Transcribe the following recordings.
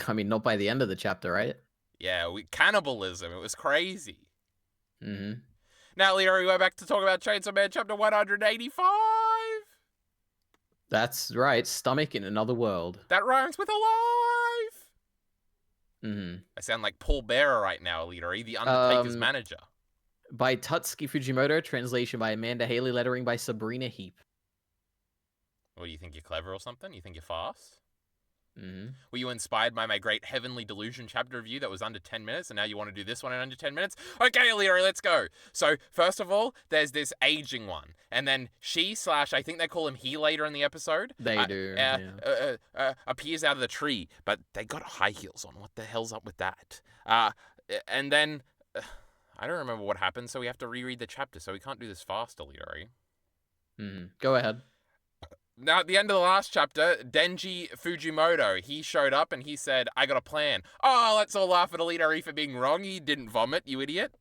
I mean, not by the end of the chapter, right? Yeah, cannibalism. It was crazy. Mm-hmm. Now, EliteAri, we're back to talk about Chainsaw Man chapter 185. That's right. Stomach in another world. That rhymes with alive. Mm-hmm. I sound like Paul Bearer right now, EliteAri, the Undertaker's Um, manager. by Tutsuki Fujimoto, translation by Amanda Haley, lettering by Sabrina Heap. What, do you think you're clever or something? You think you're fast? Mm-hmm. Were you inspired by my great Heavenly Delusion chapter review that was under 10 minutes, and now you want to do this one in under 10 minutes? Okay, EliteAri, let's go. So, first of all, there's this aging one, and then I think they call him he later in the episode. They do, yeah. Appears out of the tree, but they got high heels on. What the hell's up with that? And then, I don't remember what happened, so we have to reread the chapter, so we can't do this fast, EliteAri. Mm-hmm. Go ahead. Now, at the end of the last chapter, Denji Fujimoto, he showed up and he said, I got a plan. Oh, let's all laugh at EliteAri for being wrong. He didn't vomit, you idiot.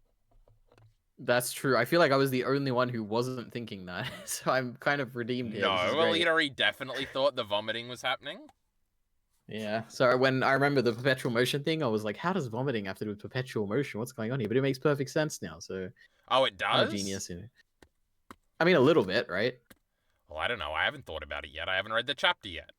That's true. I feel like I was the only one who wasn't thinking that, so I'm kind of redeemed here. No, This is EliteAri definitely thought the vomiting was happening. Yeah. So when I remember the perpetual motion thing, I was like, how does vomiting have to do with perpetual motion? What's going on here? But it makes perfect sense now. So Oh, it I'm a does? genius. I mean, a little bit, right? Well, I don't know. I haven't thought about it yet. I haven't read the chapter yet.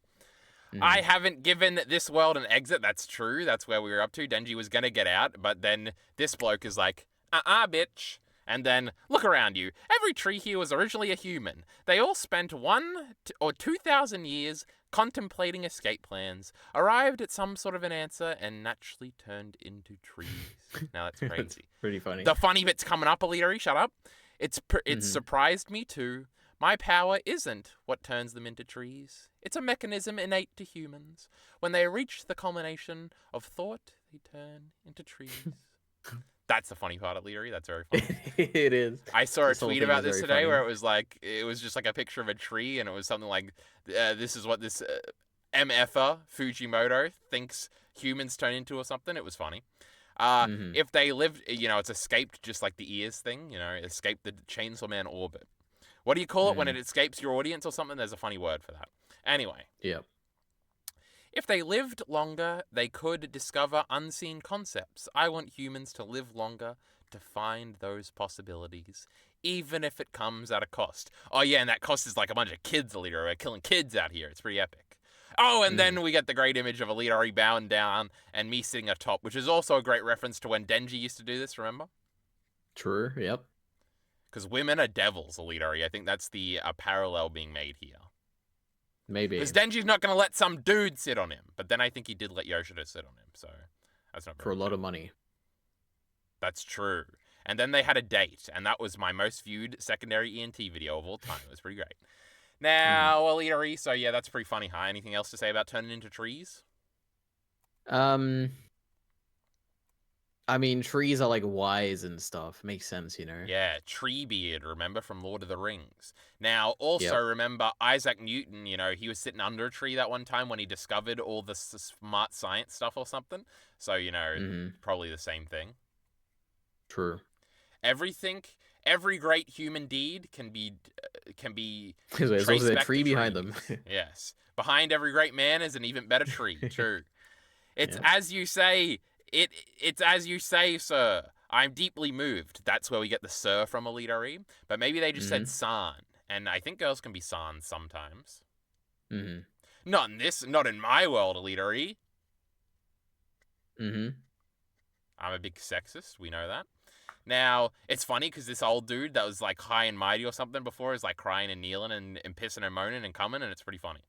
Mm. I haven't given this world an exit. That's true. That's where we were up to. Denji was going to get out, but then this bloke is like, bitch. And then, look around you. Every tree here was originally a human. They all spent 1,000 or 2,000 years contemplating escape plans, arrived at some sort of an answer, and naturally turned into trees. Now that's crazy. That's pretty funny. The funny bit's coming up, EliteAri. Shut up. It's surprised me too. My power isn't what turns them into trees. It's a mechanism innate to humans. When they reach the culmination of thought, they turn into trees. That's the funny part of EliteAri. That's very funny. It is. I saw a tweet about this today where it was just like a picture of a tree, and it was something like, this is what this MFer Fujimoto thinks humans turn into or something. It was funny. If they lived, it's escaped just like the ears thing, escaped the Chainsaw Man orbit. What do you call it when it escapes your audience or something? There's a funny word for that. Anyway. Yep. If they lived longer, they could discover unseen concepts. I want humans to live longer to find those possibilities, even if it comes at a cost. Oh, yeah, and that cost is like a bunch of kids, EliteAri. We're killing kids out here. It's pretty epic. Oh, and then we get the great image of EliteAri bowing down and me sitting atop, which is also a great reference to when Denji used to do this, remember? True, yep. Because women are devils, EliteAri. I think that's the parallel being made here. Maybe. Because Denji's not going to let some dude sit on him. But then I think he did let Yoshida sit on him. So that's not very For a lot of money. That's true. And then they had a date. And that was my most viewed secondary ENT video of all time. It was pretty great. Now, EliteAri, so yeah, that's pretty funny, huh? Anything else to say about turning into trees? I mean, trees are like wise and stuff. Makes sense, Yeah, Treebeard, remember, from Lord of the Rings. Now, also remember Isaac Newton, he was sitting under a tree that one time when he discovered all the smart science stuff or something. So, probably the same thing. True. Every great human deed can be There's also a tree behind them. Yes. Behind every great man is an even better tree. True. It's as you say. It's as you say, sir. I'm deeply moved. That's where we get the sir from, EliteAri. But maybe they just said san. And I think girls can be sans sometimes. Not in my world, EliteAri. I'm a big sexist. We know that. Now, it's funny because this old dude that was like high and mighty or something before is like crying and kneeling and pissing and moaning and coming, and it's pretty funny.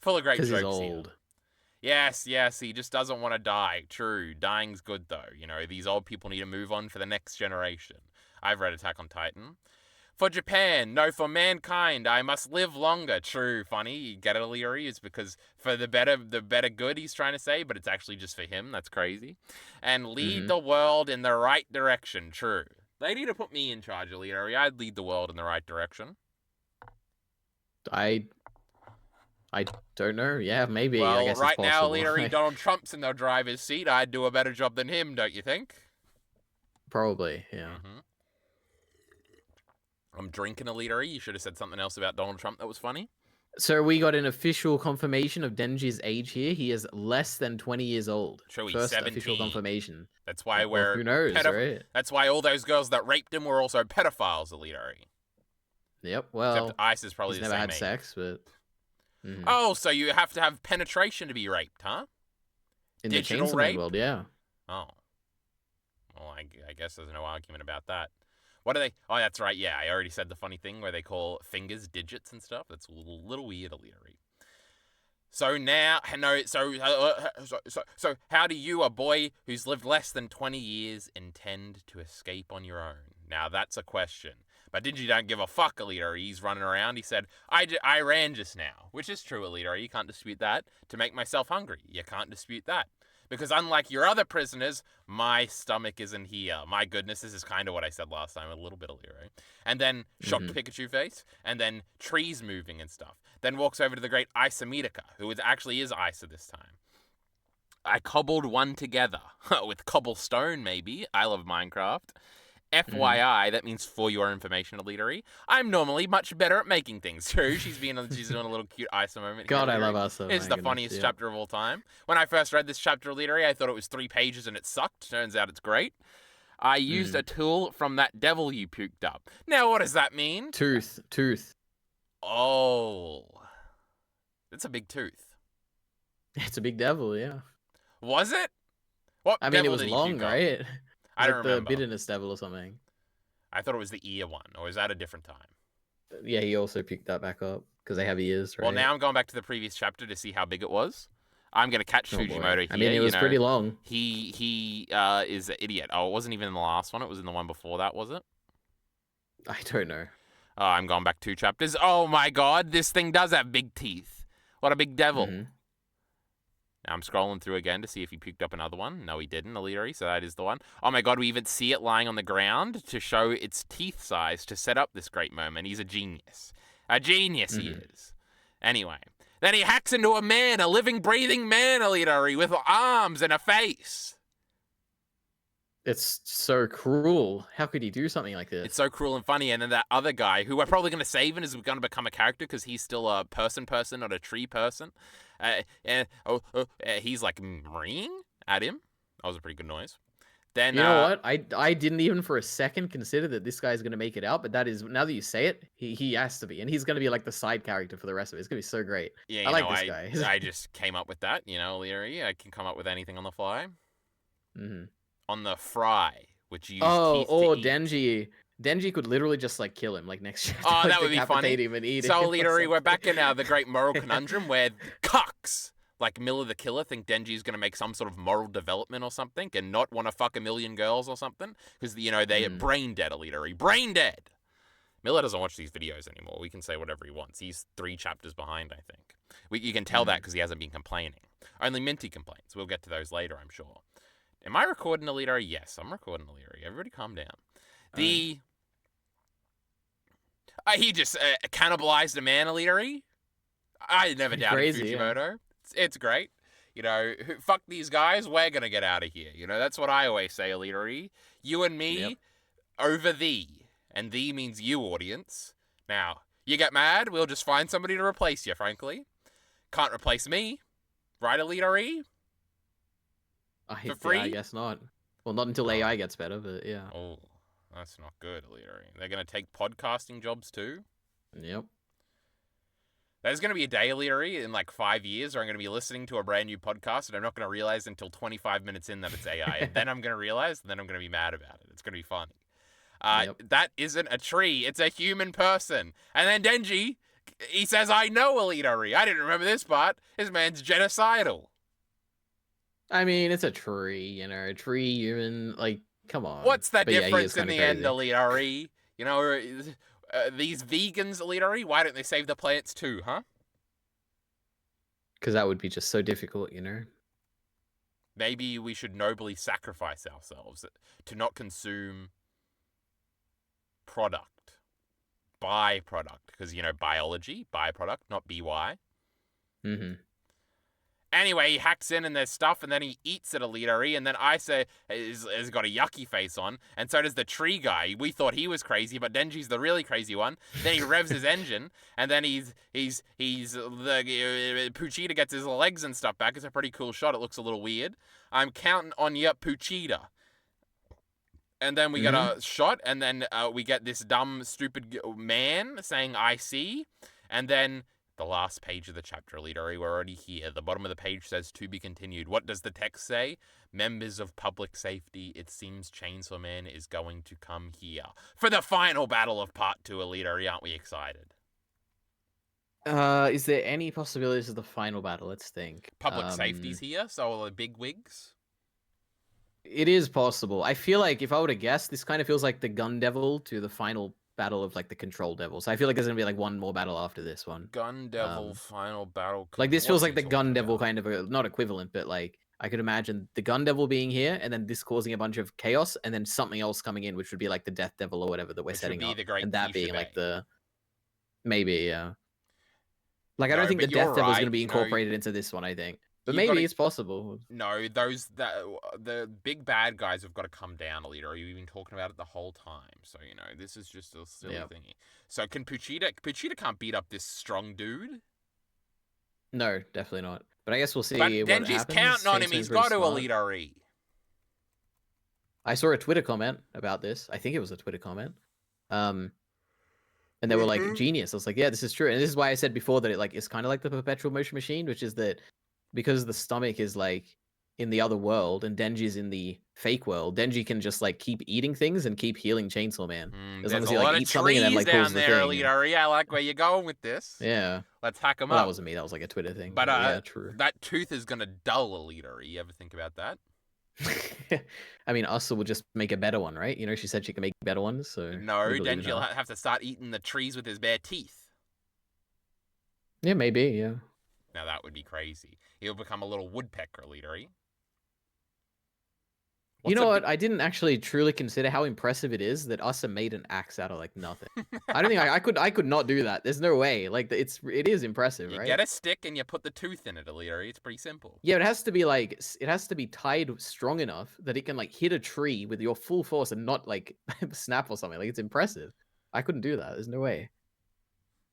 Full of great jokes. He's old. Yes, he just doesn't want to die. True, dying's good though. These old people need to move on for the next generation. I've read Attack on Titan. For Japan, no, for mankind, I must live longer. True, funny. You get it, EliteAri? It's because for the better good, he's trying to say, but it's actually just for him. That's crazy. And lead the world in the right direction. True. They need to put me in charge, EliteAri. I'd lead the world in the right direction. I don't know. Yeah, maybe. Well, I guess right it's now, possible. EliteAri, Donald Trump's in the driver's seat. I'd do a better job than him, don't you think? Probably, yeah. I'm drinking, EliteAri. You should have said something else about Donald Trump that was funny. So we got an official confirmation of Denji's age here. He is less than 20 years old. True, he's First official 17. confirmation. That's why Well, who knows, right? That's why all those girls that raped him were also pedophiles, EliteAri. Yep. Except Well, Ice is probably he's the never same had age. sex, but Oh, so you have to have penetration to be raped, huh? in Digital the Chainsaw Man rape? world, yeah. Oh. Well, I guess there's no argument about that. What are they? Oh, that's right. Yeah, I already said the funny thing where they call fingers digits and stuff. That's a little weird, EliteAri. So now, no, so how do you, a boy who's lived less than 20 years, intend to escape on your own? Now that's a question. But Digi don't give a fuck, EliteAri. He's running around. He said, I ran just now, which is true, EliteAri. You can't dispute that. To make myself hungry, you can't dispute that. Because unlike your other prisoners, my stomach isn't here. My goodness, this is kind of what I said last time, a little bit of EliteAri. And then shocked Pikachu face, and then trees moving and stuff. Then walks over to the great Isometica, who actually is Isa this time. I cobbled one together, with cobblestone maybe. I love Minecraft. FYI, that means for your information, EliteAri. I'm normally much better at making things too. She's doing a little cute Isa moment. God, here, I love Isa. It's the funniest chapter of all time. When I first read this chapter, EliteAri, I thought it was 3 pages and it sucked. Turns out it's great. I used a tool from that devil you puked up. Now, what does that mean? Tooth. Oh. It's a big tooth. It's a big devil, yeah. Was it? What? I mean, it was long, right? I don't remember. The bitterness devil or something. I thought it was the ear one, or is that a different time? Yeah, he also picked that back up because they have ears, right? Well, now I'm going back to the previous chapter to see how big it was. I'm going to catch Fujimoto here. I mean, it was pretty long. He is an idiot. Oh, it wasn't even in the last one. It was in the one before that, was it? I don't know. Oh, I'm going back 2 chapters. Oh my god, this thing does have big teeth. What a big devil. Now I'm scrolling through again to see if he puked up another one. No, he didn't, EliteAri, so that is the one. Oh my god, we even see it lying on the ground to show its teeth size to set up this great moment. He's a genius. A genius he is. Anyway, then he hacks into a man, a living, breathing man, EliteAri, with arms and a face. It's so cruel. How could he do something like this? It's so cruel and funny. And then that other guy, who we're probably going to save and is going to become a character because he's still a person, not a tree person. He's like ringing at him. That was a pretty good noise. Then you know what? I didn't even for a second consider that this guy's going to make it out, but that is, now that you say it, he has to be, and he's going to be like the side character for the rest of it. It's going to be so great. Yeah, I like this guy. I just came up with that, EliteAri. I can come up with anything on the fly. On the fry, which you use teeth to eat. Denji. Denji could literally just like kill him like next year. Oh, that would be funny. Him and eat so, him EliteAri, we're back in the great moral conundrum where cucks like Miller the Killer think Denji's going to make some sort of moral development or something and not want to fuck a million girls or something because, they are brain dead, EliteAri. Brain dead. Miller doesn't watch these videos anymore. We can say whatever he wants. He's 3 chapters behind, I think. You can tell that because he hasn't been complaining. Only Minty complains. We'll get to those later, I'm sure. Am I recording EliteAri? Yes, I'm recording EliteAri. Everybody calm down. He just cannibalized a man, EliteAri. I never doubted Fujimoto. Yeah. It's great. Fuck these guys. We're going to get out of here. That's what I always say, EliteAri. You and me over thee. And thee means you, audience. Now, you get mad, we'll just find somebody to replace you, frankly. Can't replace me. Right, EliteAri? For free? I guess not. Well, not until AI gets better, but yeah. Oh, that's not good, EliteAri. They're going to take podcasting jobs too? Yep. There's going to be a day, EliteAri, in like 5 years where I'm going to be listening to a brand new podcast and I'm not going to realize until 25 minutes in that it's AI. And then I'm going to realize, and then I'm going to be mad about it. It's going to be funny. That isn't a tree. It's a human person. And then Denji, he says, I know, EliteAri. I didn't remember this part. This man's genocidal. I mean, it's a tree, a tree, human, like, come on. What's the difference in the end, EliteAri? These vegans, EliteAri, why don't they save the plants too, huh? Because that would be just so difficult, Maybe we should nobly sacrifice ourselves to not consume product. Byproduct. Because, biology, byproduct, not BY. Anyway, he hacks in and there's stuff, and then he eats at EliteAri, and then Isa has got a yucky face on, and so does the tree guy. We thought he was crazy, but Denji's the really crazy one. Then he revs his engine, and then Puchita gets his legs and stuff back. It's a pretty cool shot. It looks a little weird. I'm counting on you, Puchita. And then we get a shot, and then we get this dumb, stupid man saying, I see. And then the last page of the chapter, EliteAri, we're already here. The bottom of the page says, to be continued. What does the text say? Members of public safety, it seems Chainsaw Man is going to come here. For the final battle of part 2, EliteAri, aren't we excited? Is there any possibilities of the final battle? Let's think. Public safety's here, so all the big wigs. It is possible. I feel like if I were to guess, this kind of feels like the Gun Devil to the final battle of like the Control Devil. So I feel like there's gonna be like one more battle after this one. Gun Devil final battle. Like this feels like the Gun Devil kind of not equivalent, but like I could imagine the Gun Devil being here and then this causing a bunch of chaos and then something else coming in, which would be like the Death Devil or whatever that we're setting up, and that being like the maybe Like I don't think the Death Devil is gonna be incorporated into this one. I think. But maybe it's possible. No, the big bad guys have got to come down, EliteAri. You've been talking about it the whole time. So, this is just a silly thingy. So can Puchita can't beat up this strong dude? No, definitely not. But I guess we'll see. But Denji's counting on him. He's got to, EliteAri. I saw a Twitter comment about this. I think it was a Twitter comment. And they were like, genius. I was like, yeah, this is true. And this is why I said before that it is kind of like the perpetual motion machine, which is that because the stomach is like in the other world and Denji's in the fake world, Denji can just like keep eating things and keep healing Chainsaw Man. As long as he like eats something and then like pulls the thing. EliteAri. I like where you're going with this. Yeah. Let's hack him up. That wasn't me. That was like a Twitter thing. But yeah, true. That tooth is gonna dull EliteAri. You ever think about that? I mean, Asa will just make a better one, right? She said she can make better ones. So no, Denji will have to start eating the trees with his bare teeth. Yeah, maybe. Yeah. Now that would be crazy. He'll become a little woodpecker, EliteAri. You know what? I didn't actually truly consider how impressive it is that Asa made an axe out of like nothing. I don't think I could not do that. There's no way. Like it is impressive, right? You get a stick and you put the tooth in it, EliteAri. It's pretty simple. Yeah, it has to be tied strong enough that it can like hit a tree with your full force and not like snap or something. Like it's impressive. I couldn't do that. There's no way.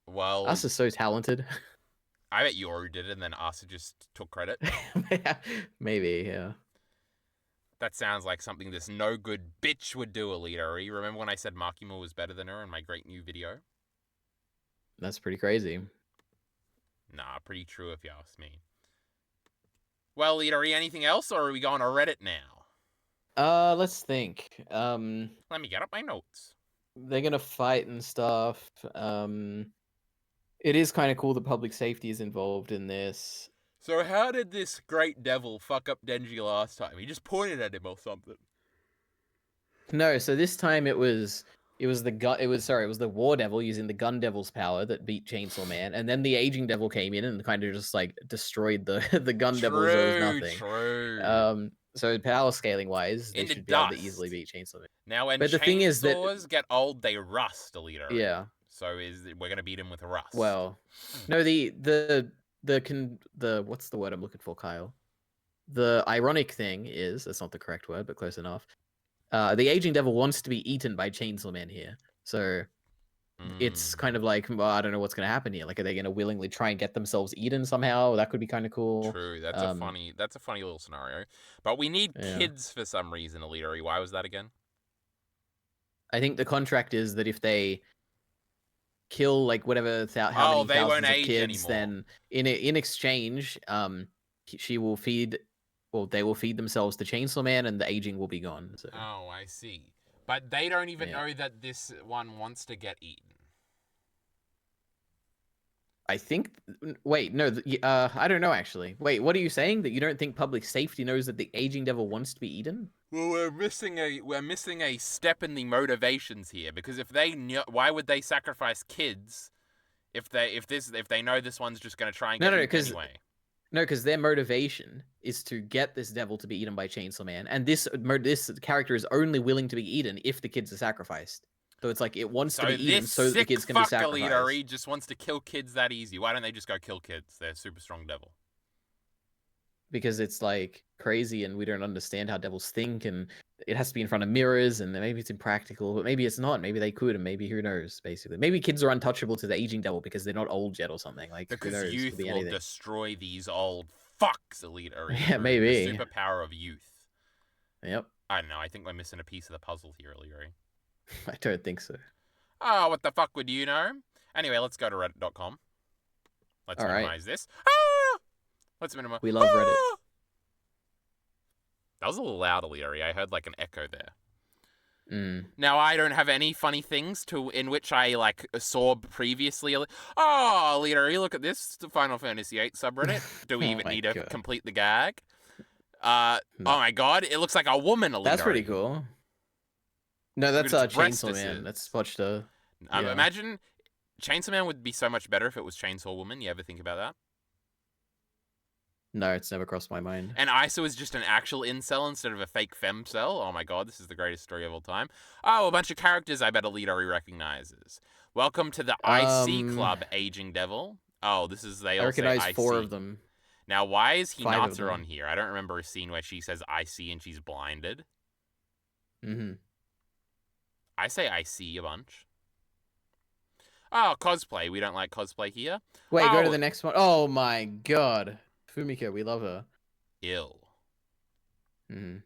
Well, Asa's so talented. I bet Yoru did it and then Asa just took credit. Maybe, yeah. That sounds like something this no good bitch would do, EliteAri. Remember when I said Makima was better than her in my great new video? That's pretty crazy. Nah, pretty true if you ask me. Well, EliteAri, anything else, or are we going to Reddit now? Let's think. Let me get up my notes. They're gonna fight and stuff. It is kind of cool that public safety is involved in this. So how did this great devil fuck up Denji last time? He just pointed at him or something. No, so this time it was the War Devil using the Gun Devil's power that beat Chainsaw Man, and then the Aging Devil came in and kind of just like destroyed the Gun Devil as there was nothing. True. So power scaling wise, they should be able to easily beat Chainsaw Man. Now when chainsaws get old, they rust, EliteAri. Yeah. So we're gonna beat him with rust. Well, no, the what's the word I'm looking for, Kyle? The ironic thing is, that's not the correct word, but close enough. The Aging Devil wants to be eaten by Chainsaw Man here. So it's kind of like, well, I don't know what's going to happen here. Like, are they going to willingly try and get themselves eaten somehow? That could be kind of cool. True. That's a funny little scenario. But we need kids for some reason, EliteAri. Why was that again? I think the contract is that if they kill like whatever how many thousands of kids, then in exchange, they will feed themselves to Chainsaw Man, and the aging will be gone. So. Oh, I see. But they don't even know that this one wants to get eaten. I think. Wait, no. I don't know actually. Wait, what are you saying? That you don't think public safety knows that the Aging Devil wants to be eaten? Well, we're missing a step in the motivations here, because if they knew, why would they sacrifice kids if they know this one's just going to try and get eaten anyway? No, because their motivation is to get this devil to be eaten by Chainsaw Man, and this character is only willing to be eaten if the kids are sacrificed. So it's like it wants to be eaten so that the kids can be sacrificed. EliteAri just wants to kill kids that easy. Why don't they just go kill kids? They're a super strong devil. because it's like crazy and we don't understand how devils think, and it has to be in front of mirrors, and maybe it's impractical, but maybe it's not. Maybe they could, and maybe who knows, basically. Maybe kids are untouchable to the aging devil because they're not old yet or something. Like, because who knows? youth Could be will anything. destroy these old fucks, EliteAri. Yeah, maybe. The superpower of youth. Yep. I don't know. I think we're missing a piece of the puzzle here, EliteAri. I don't think so. Oh, what the fuck would you know? Anyway, let's go to reddit.com. Let's minimize this. Ah! Let's minimize. We love Reddit. That was a little loud, EliteAri. I heard like an echo there. Mm. Now, I don't have any funny things in which I like saw previously. Oh, EliteAri, look at this. The Final Fantasy VIII subreddit. Do we even need to complete the gag? No. Oh my god, it looks like a woman, EliteAri. That's pretty cool. No, that's Chainsaw Man. That's watched a... Imagine Chainsaw Man would be so much better if it was Chainsaw Woman. You ever think about that? No, it's never crossed my mind. And Isa is just an actual incel instead of a fake femcel. Oh my god, this is the greatest story of all time. Oh, a bunch of characters I bet EliteAri recognizes. Welcome to the IC Club, Aging Devil. Oh, this is, they all say IC. I recognize 4 of them. Now, why is Hinata on here? I don't remember a scene where she says IC and she's blinded. Mm-hmm. I say IC a bunch. Oh, cosplay. We don't like cosplay here. Wait, go to the next one. Oh my god. Fumika, we love her. Ill. Mm-hmm.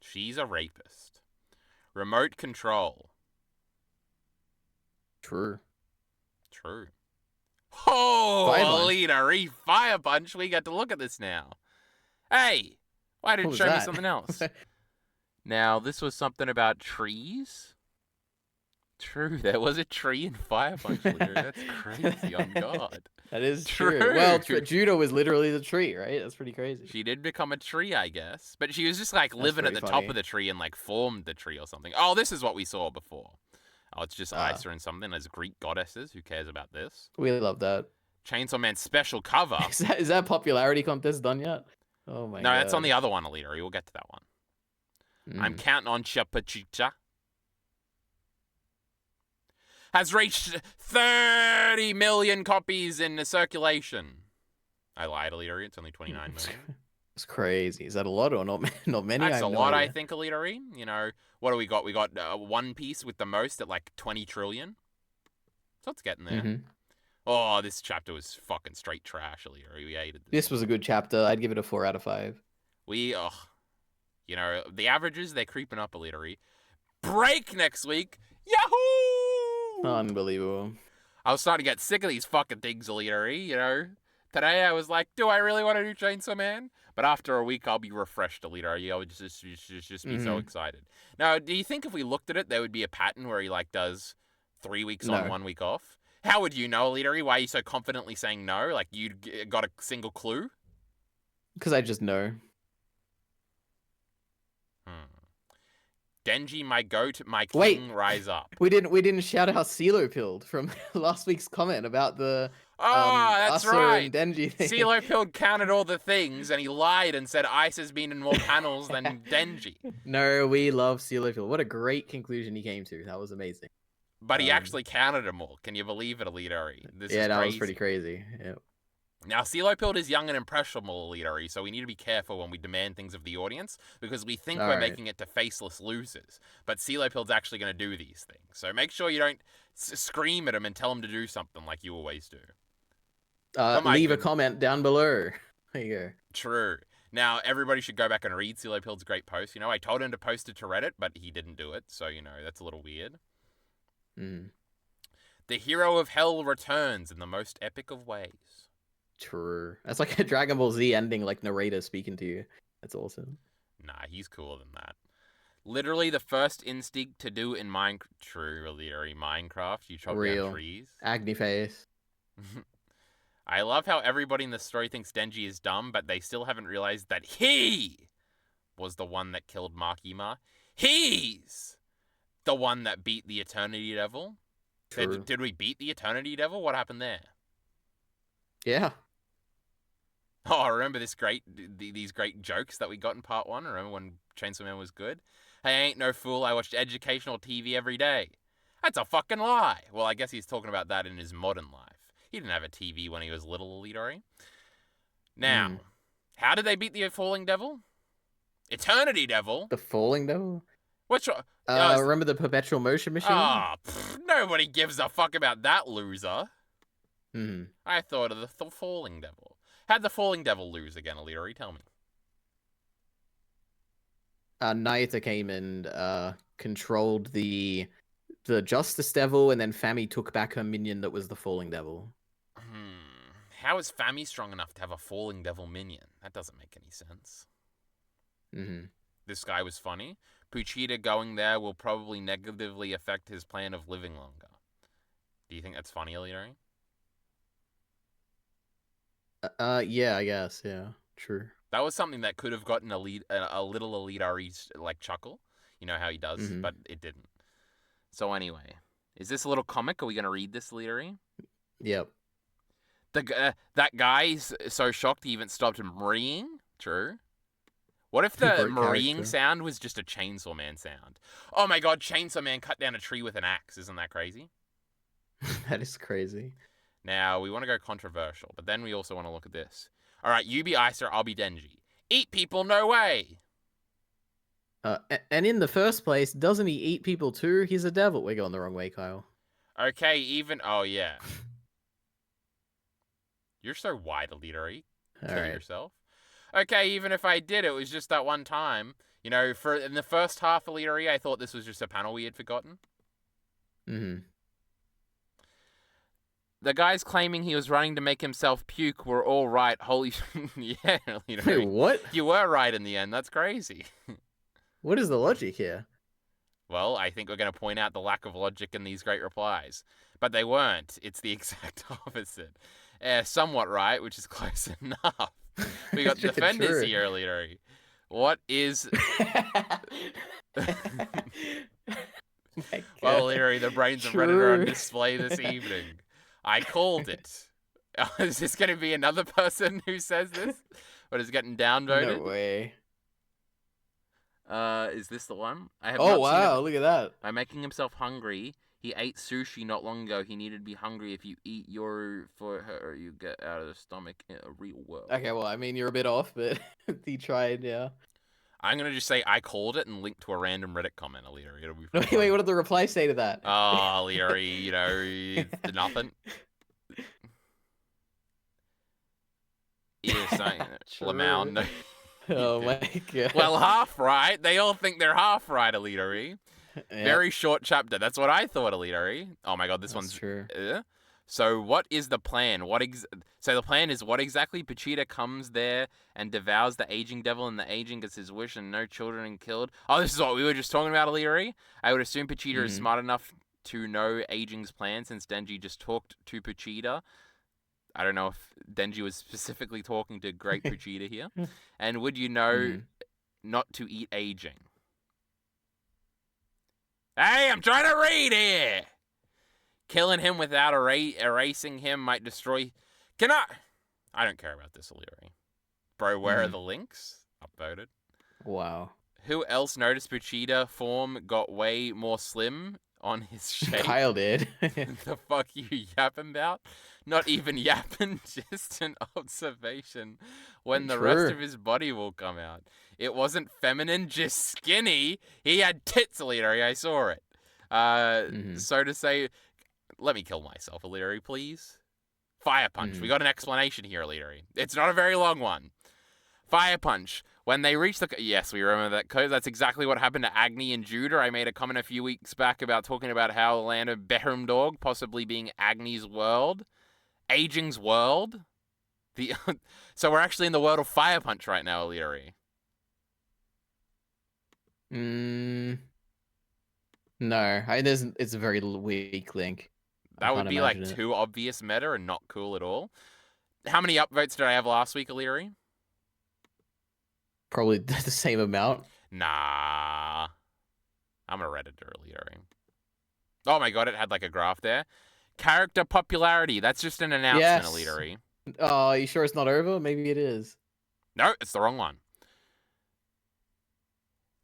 She's a rapist. Remote control. True. Oh, EliteAri, Fire Punch. We get to look at this now. Hey, why didn't you show me something else? Now, this was something about trees. True, there was a tree in Fire Punch. That's crazy, on God. That is true. Well, Judo was literally the tree, right? That's pretty crazy. She did become a tree, I guess. But she was just like living at the top of the tree and like formed the tree or something. Oh, this is what we saw before. Oh, it's just Isa and something as Greek goddesses. Who cares about this? We love that. Chainsaw Man special cover. Is that popularity contest done yet? Oh my god. No, that's on the other one, EliteAri. We'll get to that one. I'm counting on Chapachicha. Has reached 30 million copies in the circulation. I lied, EliteAri. It's only 29 million. It's crazy. Is that a lot or not many? That's a lot, I think, EliteAri. You know, what do we got? We got One Piece with the most at like 20 trillion. So it's getting there. Mm-hmm. Oh, this chapter was fucking straight trash, EliteAri. We hated this. This was a good chapter. I'd give it a 4 out of 5. You know, the averages, they're creeping up, EliteAri. Break next week. Yahoo! Unbelievable. I was starting to get sick of these fucking things, EliteAri, you know. Today I was like, do I really want to do Chainsaw Man? But after a week, I'll be refreshed, EliteAri. I would just be so excited. Now, do you think if we looked at it, there would be a pattern where he like does 3 weeks on, 1 week off? How would you know, EliteAri? Why are you so confidently saying no? Like you got a single clue? Because I just know. Denji, my goat, my king, rise up. We didn't shout out CeeLo Pilled from last week's comment about the that's right. And Denji thing. CeeLo Pilled counted all the things and he lied and said Ice has been in more panels than Denji. No, we love CeeLo Pilled. What a great conclusion he came to. That was amazing. But he actually counted them all. Can you believe it, EliteAri? That was pretty crazy. Yep. Now, CeeLo Pilled is young and impressionable, EliteAri, so we need to be careful when we demand things of the audience, because we think we're making it to faceless losers. But CeeLo Pilled's actually going to do these things. So make sure you don't scream at him and tell him to do something like you always do. Leave a comment down below. There you go. True. Now, everybody should go back and read CeeLo Pilled's great post. You know, I told him to post it to Reddit, but he didn't do it, so, you know, that's a little weird. The hero of hell returns in the most epic of ways. True. That's like a Dragon Ball Z ending, like narrator speaking to you. That's awesome. Nah, he's cooler than that. Literally the first instinct to do in Minecraft. True, EliteAri, Minecraft. You chop down trees. Agni face. I love how everybody in the story thinks Denji is dumb, but they still haven't realized that he was the one that killed Makima. He's the one that beat the Eternity Devil. Did we beat the Eternity Devil? What happened there? Yeah. Oh, remember these great jokes that we got in part 1? Remember when Chainsaw Man was good? Hey, I ain't no fool. I watched educational TV every day. That's a fucking lie. Well, I guess he's talking about that in his modern life. He didn't have a TV when he was little, EliteAri. Now, How did they beat the Falling Devil? Eternity Devil? The Falling Devil? Which one? Remember the Perpetual Motion Machine? Ah, nobody gives a fuck about that loser. Hmm. I thought of the Falling Devil. How'd the Falling Devil lose again, EliteAri? Tell me. Naita came and controlled the Justice Devil, and then Fami took back her minion that was the Falling Devil. How is Fami strong enough to have a Falling Devil minion? That doesn't make any sense. This guy was funny. Pochita going there will probably negatively affect his plan of living longer. Do you think that's funny, EliteAri? Yeah, I guess. Yeah, true. That was something that could have gotten a little EliteAri like chuckle. You know how he does, but it didn't. So anyway, is this a little comic? Are we going to read this, EliteAri? Yep. That guy's so shocked he even stopped mreeing. True. What if the mreeing sound was just a Chainsaw Man sound? Oh my god, Chainsaw Man cut down a tree with an axe. Isn't that crazy? That is crazy. Now, we want to go controversial, but then we also want to look at this. All right, you be Isa, I'll be Denji. Eat people, no way! And in the first place, doesn't he eat people too? He's a devil. We're going the wrong way, Kyle. Okay, even... Oh, yeah. You're so wide, EliteAri. Kill yourself. Okay, even if I did, it was just that one time. You know, in the first half of EliteAri, I thought this was just a panel we had forgotten. The guys claiming he was running to make himself puke were all right. Holy... yeah, EliteAri. Wait, what? You were right in the end. That's crazy. What is the logic here? Well, I think we're going to point out the lack of logic in these great replies. But they weren't. It's the exact opposite. Somewhat right, which is close enough. We got defenders here, EliteAri. What is... Well, EliteAri, the brains of Reddit are on display this evening. I called it. Is this going to be another person who says this? But is getting downvoted? No way. Is this the one? Oh, wow, look at that. By making himself hungry, he ate sushi not long ago. He needed to be hungry. If you eat your for her, you get out of the stomach in a real world. Okay, well, I mean, you're a bit off, but he tried, yeah. I'm going to just say I called it and link to a random Reddit comment, EliteAri. It'll be wait, what did the reply say to that? Oh, EliteAri, you know, nothing. Yeah, saying Lamau, no. Oh my god. Well, half right. They all think they're half right, EliteAri. Yep. Very short chapter. That's what I thought, EliteAri. Oh my god, this one's true. So what is the plan? So the plan is what exactly? Pochita comes there and devours the aging devil, and the aging gets his wish, and no children killed. Oh, this is what we were just talking about, EliteAri. I would assume Pochita is smart enough to know aging's plan, since Denji just talked to Pochita. I don't know if Denji was specifically talking to Great Pochita here. And would you know not to eat aging? Hey, I'm trying to read here! Killing him without erasing him might destroy... I don't care about this, EliteAri. Bro, where are the links? Upvoted. Wow. Who else noticed Pochita form got way more slim on his shape? Kyle did. The fuck you yapping about? Not even yapping, just an observation. When the rest of his body will come out. It wasn't feminine, just skinny. He had tits, EliteAri. I saw it. So to say... Let me kill myself, EliteAri, please. Fire Punch. We got an explanation here, EliteAri. It's not a very long one. Fire Punch. When they reach the... Yes, we remember that code. That's exactly what happened to Agni and Judah. I made a comment a few weeks back about talking about how the land of Behram Dog possibly being Agni's world. Aging's world. So we're actually in the world of Fire Punch right now, EliteAri. No. It's a very weak link. That would be like too obvious meta and not cool at all. How many upvotes did I have last week, EliteAri? Probably the same amount. Nah. I'm a Redditor, EliteAri. Oh my god, it had like a graph there. Character popularity. That's just an announcement, EliteAri. Oh, are you sure it's not over? Maybe it is. No, it's the wrong one.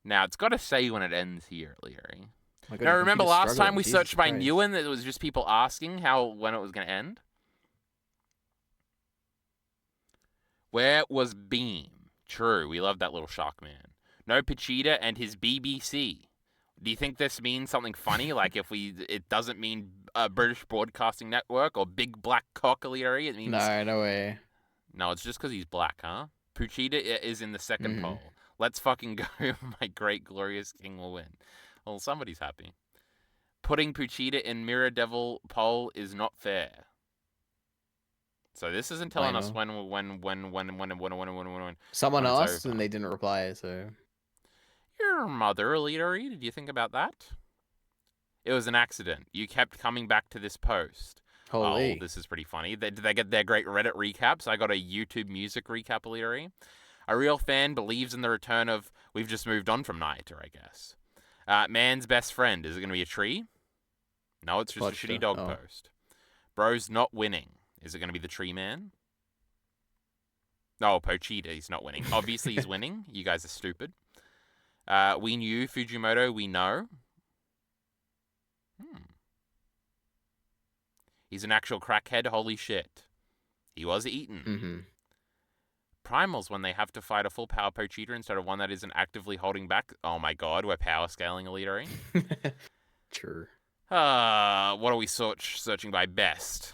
Now, it's got to say when it ends here, EliteAri. Now, remember last time we searched by Newen, it was just people asking when it was going to end? Where was Beam? True, we love that little shark man. No Pachita and his BBC. Do you think this means something funny? Like it doesn't mean British Broadcasting Network or Big Black Cock EliteAri. It means No way. No, it's just because he's black, huh? Puchita is in the second poll. Let's fucking go. My great glorious king will win. Well, somebody's happy. Putting Puchita in Mirror Devil poll is not fair. So this isn't telling us when. Someone asked and they didn't reply. So your mother, EliteAri, did you think about that? It was an accident. You kept coming back to this post. Holy. Oh, this is pretty funny. Did they get their great Reddit recaps? I got a YouTube music recap, EliteAri. A real fan believes in the return of... We've just moved on from Naito, I guess. Man's best friend. Is it going to be a tree? No, it's just a shitty dog post. Bro's not winning. Is it going to be the tree man? No, Pochita, he's not winning. Obviously, he's winning. You guys are stupid. We knew Fujimoto, we know. He's an actual crackhead, holy shit. He was eaten. Primals when they have to fight a full power Pochita instead of one that isn't actively holding back. Oh my god, we're power scaling EliteAri. Sure. What are we searching by best?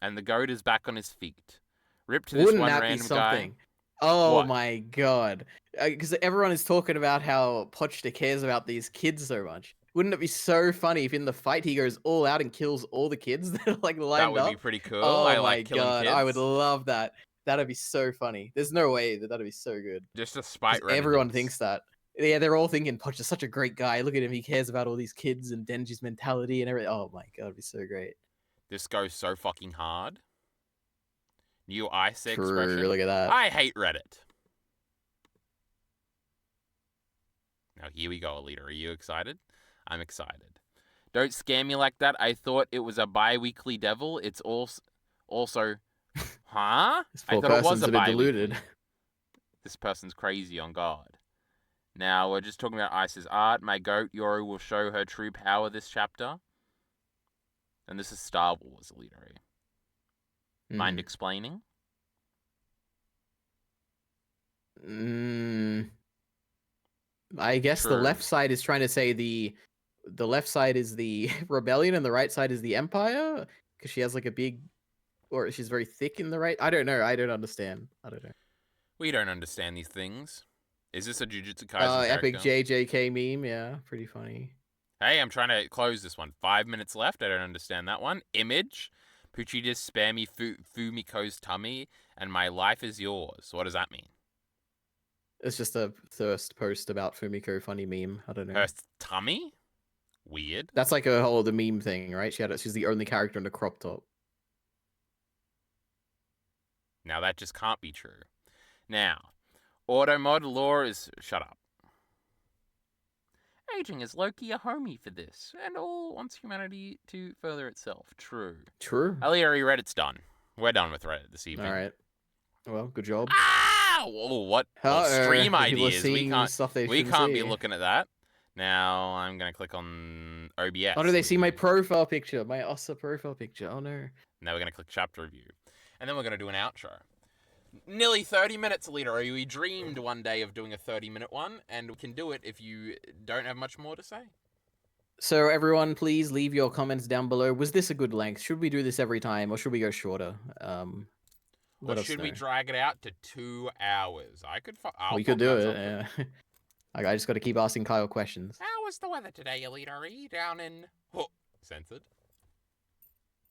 And the goat is back on his feet. Rip to this Wouldn't one that random be something? guy. Oh What? my god. Because everyone is talking about how Pochita cares about these kids so much. Wouldn't it be so funny if in the fight he goes all out and kills all the kids that are like lined up? That would be pretty cool. Oh I my like killing god, kids. I would love that. That'd be so funny. There's no way that'd be so good. Just to spite everyone thinks that. Yeah, they're all thinking Pochita's such a great guy. Look at him, he cares about all these kids and Denji's mentality and everything. Oh my god, it'd be so great. This goes so fucking hard. New ice True, expression. look at that. I hate Reddit. Now here we go, Alita. Are you excited? I'm excited. Don't scare me like that. I thought it was a bi-weekly devil. It's also... Huh? I thought it was a bi-weekly. This person's crazy on God. Now, we're just talking about Ice's art. My goat, Yoru, will show her true power this chapter. And this is Star Wars, EliteAri. Mind explaining? I guess the left side is trying to say the left side is the rebellion and the right side is the empire, because she has like a big, or she's very thick in the right. I don't know. I don't understand. I don't know. We don't understand these things. Is this a Jujutsu Kaisen epic JJK meme? Yeah, pretty funny. Hey, I'm trying to close this one. 5 minutes left. I don't understand that one. Image. Pucci just spare me Fumiko's tummy, and my life is yours. What does that mean? It's just a thirst post about Fumiko funny meme. I don't know. Her tummy? Weird. That's like a whole the meme thing, right? She's the only character in the crop top. Now that just can't be true. Now, Automod lore is... Shut up. Aging is low-key a homie for this, and all wants humanity to further itself. True. True. EliteAri, Reddit's done. We're done with Reddit this evening. All right. Well, good job. Ah! Whoa, what? Well, stream ideas. We can't be looking at that. Now, I'm going to click on OBS. Oh, no, they see my profile picture. My Ossa profile picture. Oh, no. Now we're going to click chapter review. And then we're going to do an outro. Nearly 30 minutes, EliteAri. We dreamed one day of doing a 30-minute one, and we can do it if you don't have much more to say. So, everyone, please leave your comments down below. Was this a good length? Should we do this every time, or should we go shorter? Or should we drag it out to 2 hours? We could do it, yeah. I just got to keep asking Kyle questions. How was the weather today, EliteAri, down in... Oh, censored.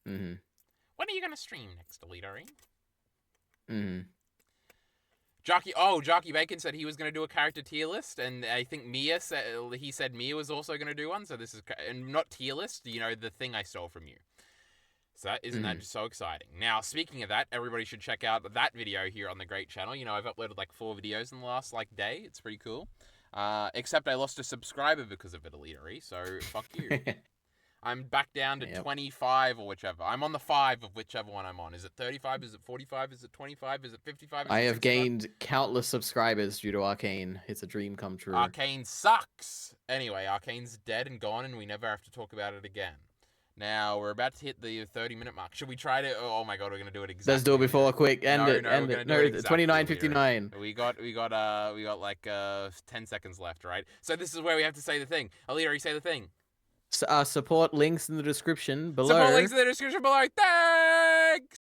Mm-hmm. When are you going to stream next, EliteAri? Mm-hmm. Jockey Bacon said he was going to do a character tier list, and I think Mia said Mia was also going to do one, so this is... And not tier list, you know, the thing I stole from you. So isn't that just so exciting? Now, speaking of that, everybody should check out that video here on the Great Channel. You know, I've uploaded like 4 videos in the last day. It's pretty cool. Except I lost a subscriber because of it, EliteAri, so fuck you. I'm back down to 25 or whichever. I'm on the 5 of whichever one I'm on. Is it 35? Is it 45? Is it 25? Is it 55? I have gained countless subscribers due to Arcane. It's a dream come true. Arcane sucks. Anyway, Arcane's dead and gone, and we never have to talk about it again. Now, we're about to hit the 30-minute mark. Should we try to... Oh my god, we're going to do it exactly. Let's do it before quick. End it. No, End we're it. going to do it exactly. 29:59. We got like 10 seconds left, right? So this is where we have to say the thing. EliteAri, say the thing. Support links in the description below. Support links in the description below. Thanks!